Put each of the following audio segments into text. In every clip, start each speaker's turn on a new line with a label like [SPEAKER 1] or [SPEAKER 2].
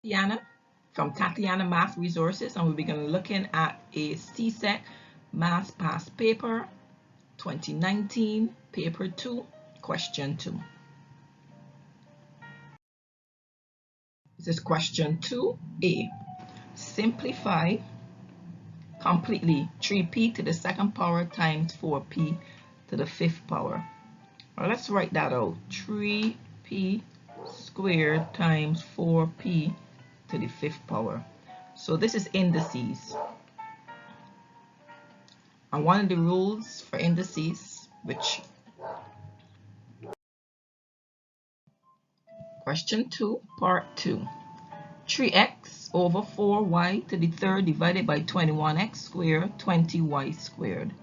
[SPEAKER 1] Tatiana from Tatiana Math Resources, and we'll be going to looking at a CXC Maths past paper 2019, paper 2, question 2. This is question 2A. Simplify completely 3p to the second power times 4p to the fifth power. Well, let's write that out. 3p squared times 4p to the fifth power. So this is indices. And one of the rules for indices, which question 2, part 2. 3x over 4y to the third divided by 21x squared, 20y squared.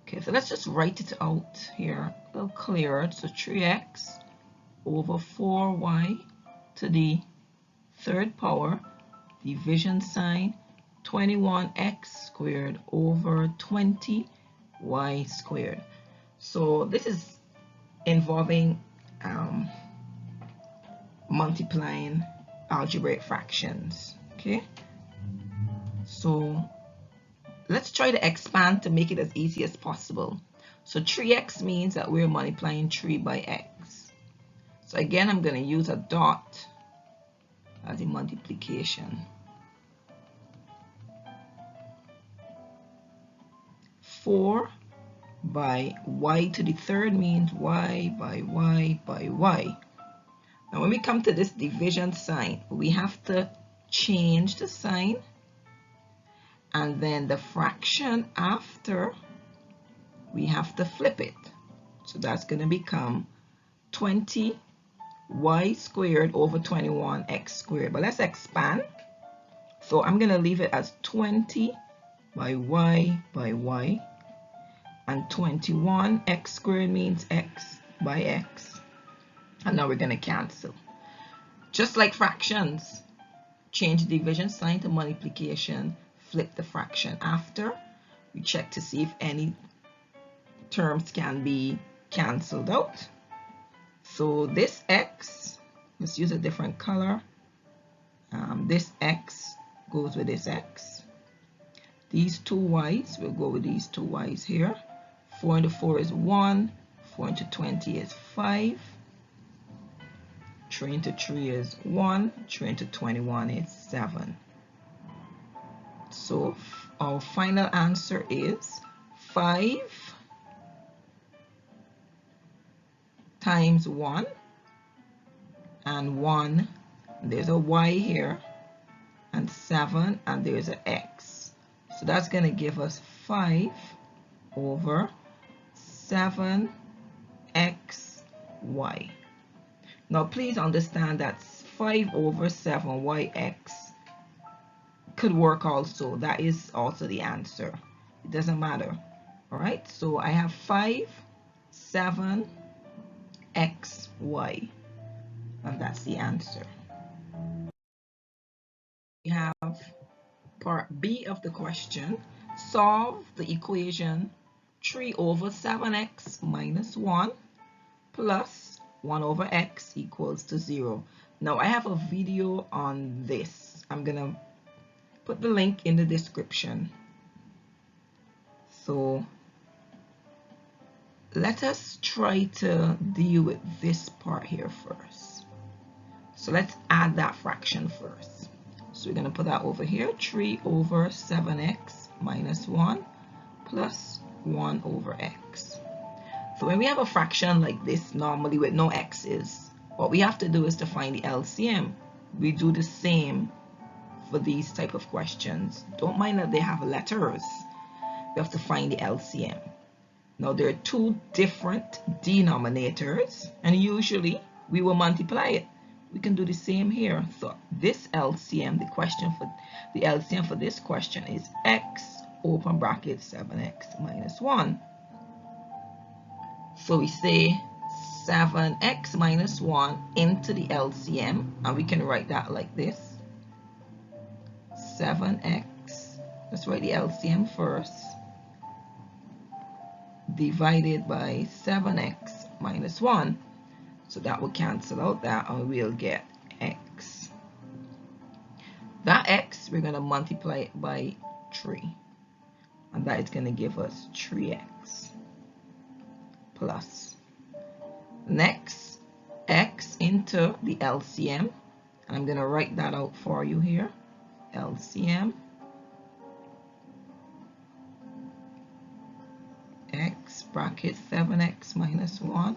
[SPEAKER 1] Okay, so let's just write it out here a little clearer. So 3x over 4y to the third power, division sign, 21x squared over 20y squared. So this is involving multiplying algebraic fractions. Okay, so let's try to expand to make it as easy as possible. So 3x means that we're multiplying 3 by x. So again, I'm going to use a dot as a multiplication. 4 by y to the third means y by y by y. Now when we come to this division sign, we have to change the sign, and then the fraction after, we have to flip it. So that's going to become 20y squared over 21x squared. But let's expand. So I'm going to leave it as 20 by y, and 21x squared means x by x. And now we're going to cancel. Just like fractions, change the division sign to multiplication, flip the fraction after. We check to see if any terms can be canceled out. So this x, let's use a different color. This x goes with this x. These two y's will go with these two y's here. 4 into 4 is 1. 4 into 20 is 5. 3 into 3 is 1. 3 into 21 is 7. So our final answer is 5 times 1 and 1. There's a y here, and 7, and there's an x. So that's going to give us 5 over 7xy. Now please understand that 5 over 7yx could work also. That is also the answer. It doesn't matter. All right, so I have 5, 7, xy, and that's the answer. We have part B of the question. Solve the equation 3 over 7x minus 1 plus 1 over x equals to 0. Now I have a video on this. I'm gonna put the link in the description. So let us try to deal with this part here first. So let's add that fraction first. So we're gonna put that over here, 3 over 7x minus 1 plus 1 over x. So when we have a fraction like this, normally with no x's, what we have to do is to find the LCM. We do the same for these type of questions. Don't mind that they have letters. We have to find the LCM. Now there are two different denominators, and usually we will multiply it. We can do the same here. So this LCM, the LCM for this question is x open bracket 7x minus 1. So we say 7x minus 1 into the LCM, and we can write that like this. 7x, let's write the LCM first, divided by 7x minus 1. So that will cancel out that, and we'll get x. That x, we're going to multiply it by 3. And that is going to give us 3x plus. Next, x into the LCM. And I'm going to write that out for you here. LCM. X bracket 7x minus 1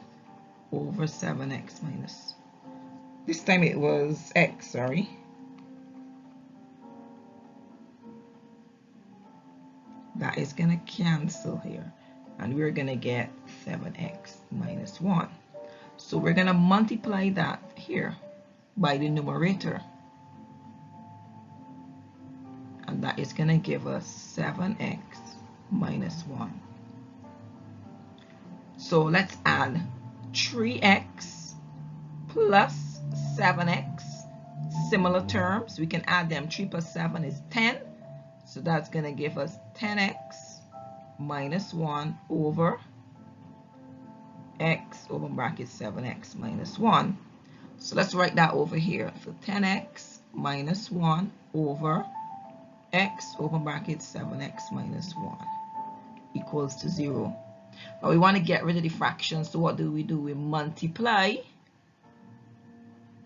[SPEAKER 1] over 7x minus. This time it was x, sorry. That is going to cancel here. And we're going to get 7x minus 1. So we're going to multiply that here by the numerator. And that is going to give us 7x minus 1. So let's add 3x plus 7x. Similar terms. We can add them. 3 plus 7 is 10. So that's going to give us 10x minus 1 over x over bracket 7x minus 1. So let's write that over here. So 10x minus 1 over x over bracket 7x minus 1 equals to 0. Now we want to get rid of the fractions. So what do? We multiply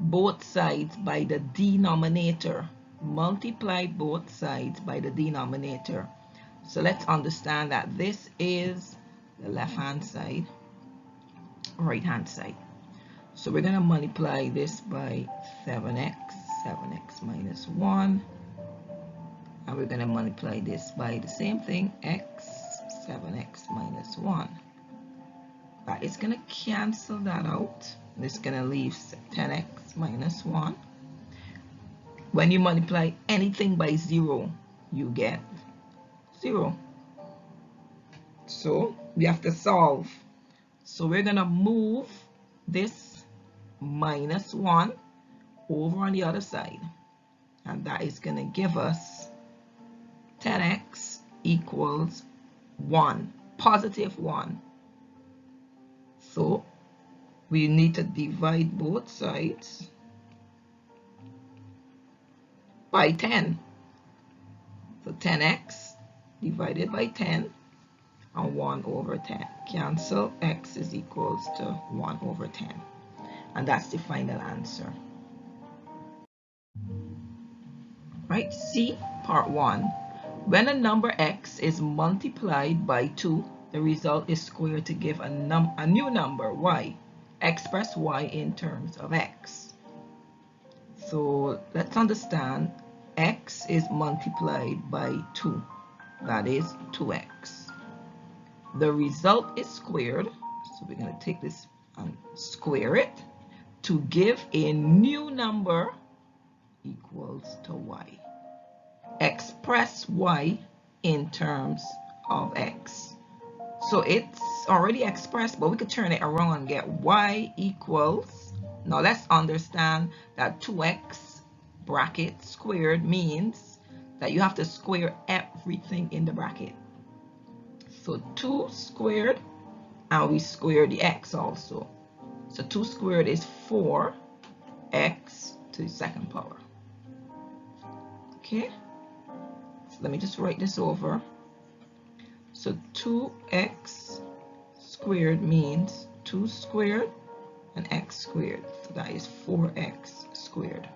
[SPEAKER 1] both sides by the denominator. Multiply both sides by the denominator. So let's understand that this is the left hand side, right hand side. So we're going to multiply this by 7x minus 1, and we're going to multiply this by the same thing, 7x minus 1. That is going to cancel that out. This is going to leave 10x minus 1. When you multiply anything by 0, you get 0. So we have to solve. So we're going to move this minus 1 over on the other side. And that is going to give us 10x equals 1, positive 1. So we need to divide both sides by 10. So 10x divided by 10 and 1 over 10. Cancel, x is equals to 1 over 10. And that's the final answer. Right, C, part 1. When a number x is multiplied by 2, the result is squared to give a new number, y. Express y in terms of x. So let's understand, x is multiplied by 2. That is 2x. The result is squared. So we're going to take this and square it to give a new number equals to y. Express y in terms of x. So it's already expressed, but we could turn it around and get y equals. Now let's understand that 2x bracket squared means that you have to square everything in the bracket. So 2 squared, and we square the x also. So 2 squared is 4x to the second power. Okay, so let me just write this over. So 2x squared means 2 squared and x squared. So that is 4x squared.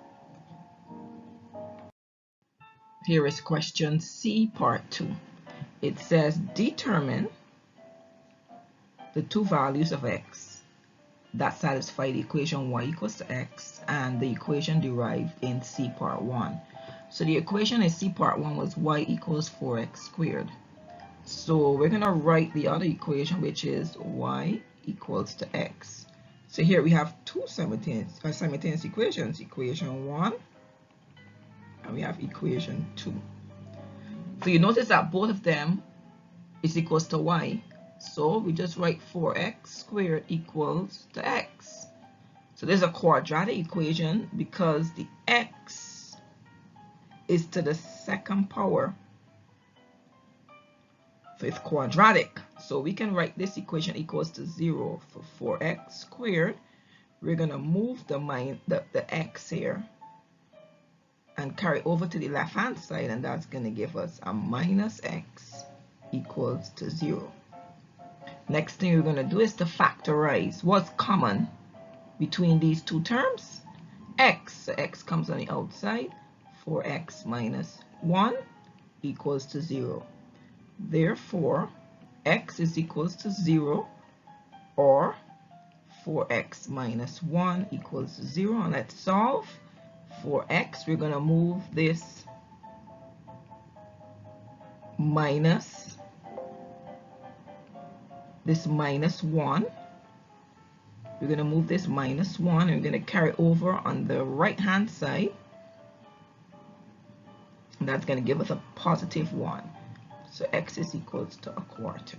[SPEAKER 1] Here is question C, part 2. It says determine the two values of x that satisfy the equation y equals to x and the equation derived in C, part 1. So the equation in C, part 1 was y equals 4x squared. So we're going to write the other equation, which is y equals to x. So here we have two simultaneous equations, equation 1 and we have equation 2. So you notice that both of them is equals to y. So we just write 4x squared equals to x. So there's a quadratic equation because the x is to the second power. So it's quadratic. So we can write this equation equals to 0 for 4x squared. We're going to move the x here. and carry over to the left hand side, and that's going to give us a minus x equals to 0. Next thing we're going to do is to factorize what's common between these two terms. X, so x comes on the outside. 4x minus 1 equals to 0. Therefore, x is equals to 0, or 4x minus 1 equals 0. And let's solve. For x, we're going to move this minus 1. We're going to move this minus 1, and we're going to carry over on the right hand side. And that's going to give us a positive 1. So x is equals to 1/4.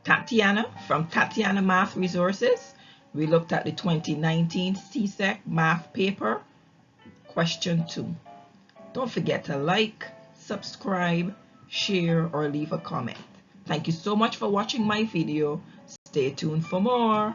[SPEAKER 1] Tatiana from Tatiana Math Resources. We looked at the 2019 CXC Math paper, question 2. Don't forget to like, subscribe, share, or leave a comment. Thank you so much for watching my video. Stay tuned for more.